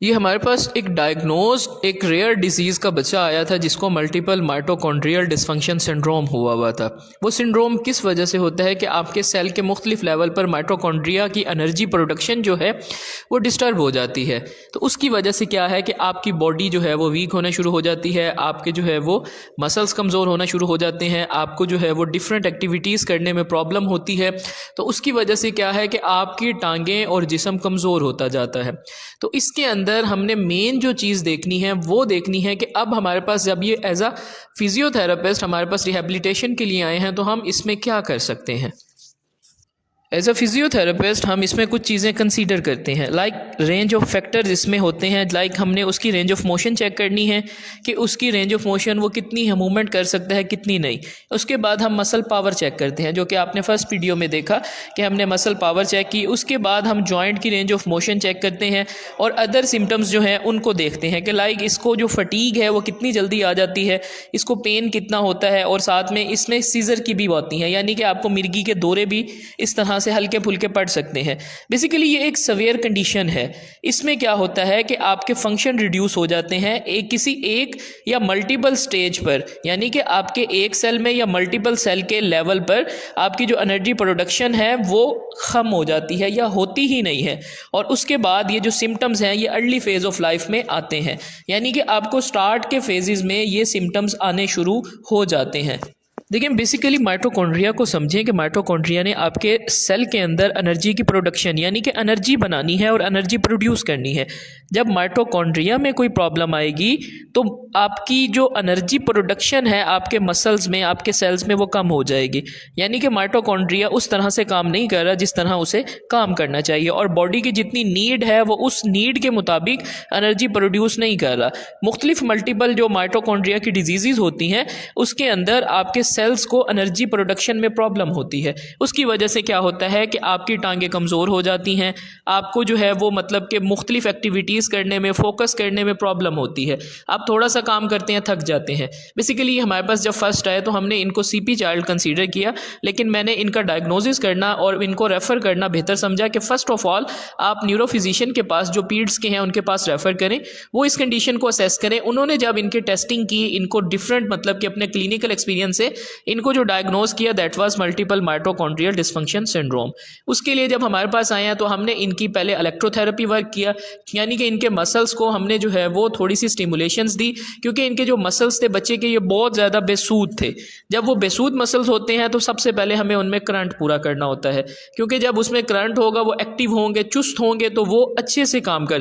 ये हमारे पास एक डायग्नोज्ड एक रेयर डिजीज़ का बच्चा आया था जिसको मल्टीपल माइटोकॉन्ड्रियल डिसफंक्शन सिंड्रोम हुआ था। वो सिंड्रोम किस वजह से होता है कि आपके सेल के मुख्तलिफ लेवल पर माइटोकॉन्ड्रिया की एनर्जी प्रोडक्शन जो है वो डिस्टर्ब हो जाती है। तो उसकी वजह से क्या है कि आपकी बॉडी जो है वो वीक होना शुरू हो जाती है, आपके जो है वो मसल्स कमज़ोर होना शुरू हो जाते हैं, आपको जो है वो डिफरेंट एक्टिविटीज़ करने में प्रॉब्लम होती है। तो उसकी वजह से क्या है कि आपकी टांगें और जिस्म कमज़ोर होता जाता है। तो इसके अंदर हमने मेन जो चीज़ देखनी है वो देखनी है कि अब हमारे पास जब ये एज अ फिजियोथेरेपिस्ट हमारे पास रिहेबिलिटेशन के लिए आए हैं तो हम इसमें क्या कर सकते हैं। एज अ फिजियोथेरेपिस्ट हम इसमें कुछ चीज़ें कंसीडर करते हैं, लाइक रेंज ऑफ फैक्टर्स इसमें होते हैं। लाइक हमने उसकी रेंज ऑफ मोशन चेक करनी है कि उसकी रेंज ऑफ मोशन वो कितनी मूवमेंट कर सकता है कितनी नहीं। उसके बाद हम मसल पावर चेक करते हैं, जो कि आपने फर्स्ट वीडियो में देखा कि हमने मसल पावर चेक की। उसके बाद हम जॉइंट की रेंज ऑफ मोशन चेक करते हैं और अदर सिम्टम्स जो हैं उनको देखते हैं कि लाइक इसको जो फटीग है वो कितनी जल्दी आ जाती है, इसको पेन कितना होता है, और साथ में इसमें सीजर की भी होती हैं, यानी कि आपको मिर्गी के दौरे भी इस तरह से हल्के फुल्के पड़ सकते हैं। बेसिकली ये एक सवेयर कंडीशन है। इसमें क्या होता है कि आपके फंक्शन रिड्यूस हो जाते हैं किसी एक या मल्टीपल स्टेज पर, यानी कि आपके एक सेल में या मल्टीपल सेल के लेवल पर आपकी जो एनर्जी प्रोडक्शन है वो कम हो जाती है या होती ही नहीं है। और उसके बाद ये जो सिम्टम्स हैं ये अर्ली फेज ऑफ लाइफ में आते हैं, यानी कि आपको स्टार्ट के फेजेस में ये सिम्टम्स आने शुरू हो जाते हैं। देखिए, बेसिकली माइटोकॉन्ड्रिया को समझें कि माइटोकॉन्ड्रिया ने आपके सेल के अंदर एनर्जी की प्रोडक्शन यानी कि एनर्जी बनानी है और एनर्जी प्रोड्यूस करनी है। जब माइटोकॉन्ड्रिया में कोई प्रॉब्लम आएगी तो आपकी जो एनर्जी प्रोडक्शन है आपके मसल्स में, आपके सेल्स में, वो कम हो जाएगी। यानी कि माइटोकॉन्ड्रिया उस तरह से काम नहीं कर रहा जिस तरह उसे काम करना चाहिए, और बॉडी की जितनी नीड है वो उस नीड के मुताबिक एनर्जी प्रोड्यूस नहीं कर रहा। मुख्तलिफ मल्टीपल जो माइटोकॉन्ड्रिया की डिजीज़ होती हैं उसके अंदर आपके सेल्स को एनर्जी प्रोडक्शन में प्रॉब्लम होती है। उसकी वजह से क्या होता है कि आपकी टांगें कमज़ोर हो जाती हैं, आपको जो है वो मतलब कि मुख्तलिफ एक्टिविटीज़ करने में, फोकस करने में प्रॉब्लम होती है, आप थोड़ा सा काम करते हैं थक जाते हैं। बेसिकली हमारे पास जब फर्स्ट आए तो हमने इनको सीपी चाइल्ड कंसीडर किया, लेकिन मैंने इनका डायग्नोसिस करना और इनको रेफ़र करना बेहतर समझा कि फ़र्स्ट ऑफ ऑल आप न्यूरो फिजिशियन के पास, जो पीड्स के हैं उनके पास रेफ़र करें, वो इस कंडीशन को असेस करें। उन्होंने जब इनकी टेस्टिंग की, इनको डिफरेंट मतलब कि अपने क्लिनिकल एक्सपीरियंस से इनको जो डायग्नोज किया that was multiple mitochondrial dysfunction syndrome. उसके लिए जब हमारे पास आए हैं तो हमने इनकी पहले इलेक्ट्रोथेरेपी वर्क किया, यानी कि इनके मसल्स को हमने जो है वो थोड़ी सी स्टिमुलेशंस दी, क्योंकि इनके जो मसल्स थे बच्चे के ये बहुत ज़्यादा बेसूद थे। जब वो बेसूद मसल्स होते हैं तो सबसे पहले हमें उनमें करंट पूरा करना होता है, क्योंकि जब उसमें करंट होगा वो एक्टिव होंगे, चुस्त होंगे, तो वो अच्छे से काम कर